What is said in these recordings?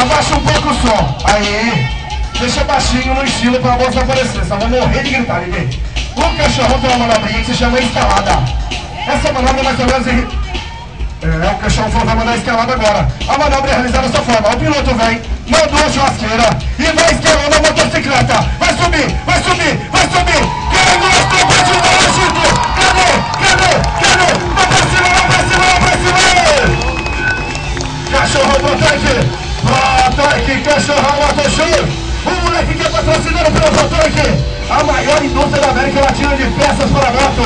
Abaixa um pouco o som. Aí. Deixa baixinho no estilo pra voz aparecer. Senão vai morrer de gritar, ninguém. O cachorrão tem uma manobrinha que se chama escalada. Essa manobra é mais ou menos... o cachorrão vai mandar a escalada agora. A manobra é realizada dessa forma. O piloto vem, mandou a churrasqueira e vai escalando a motocicleta. Vai subir, vai subir, vai subir. Quem gosta, pode dar o chute. Cadê? Cadê? Cadê? Vai pra cima, vai pra cima, vai pra cima. Cachorrão pro tanque. Pro tanque, cachorrão, motochão. O moleque que é patrocinado pelo Mototanque, a maior indústria da América Latina de peças para moto.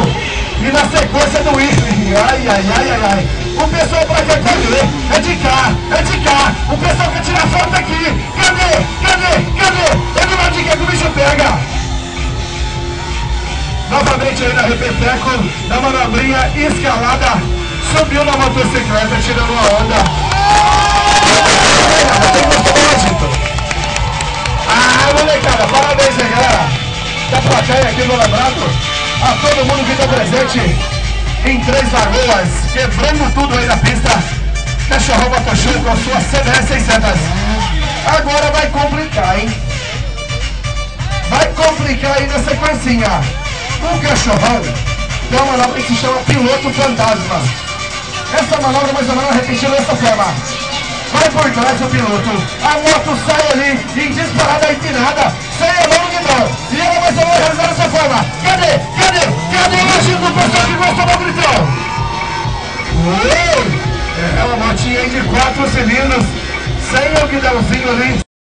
E na sequência do Whistling, ai, ai, ai, ai, ai. O pessoal pra cá pode ler, é de cá, é de cá. O pessoal quer tirar foto aqui. Cadê? Cadê? Cadê? É do lado de cá que o bicho pega. Novamente aí na repeteco, na manobrinha escalada. Subiu na motocicleta, tirando uma onda. Molecada, parabéns aí, galera da plateia aqui no Lembrado, a todo mundo que está presente em Três Lagoas, quebrando tudo aí na pista. Cachorrão Motochão com a sua CBR 600. Agora vai complicar, hein? Vai complicar aí na sequencinha. O cachorrão tem uma manobra que se chama piloto fantasma. Essa manobra mais ou menos repetindo dessa forma. Vai por trás o piloto, a moto sai ali em disparada empinada, sem a mão no guidão, e ela vai ser realizar dessa forma. Cadê? Cadê? Cadê o agir do pessoal que gosta do gritão? É uma motinha aí de 4 cilindros, sem o guidãozinho ali.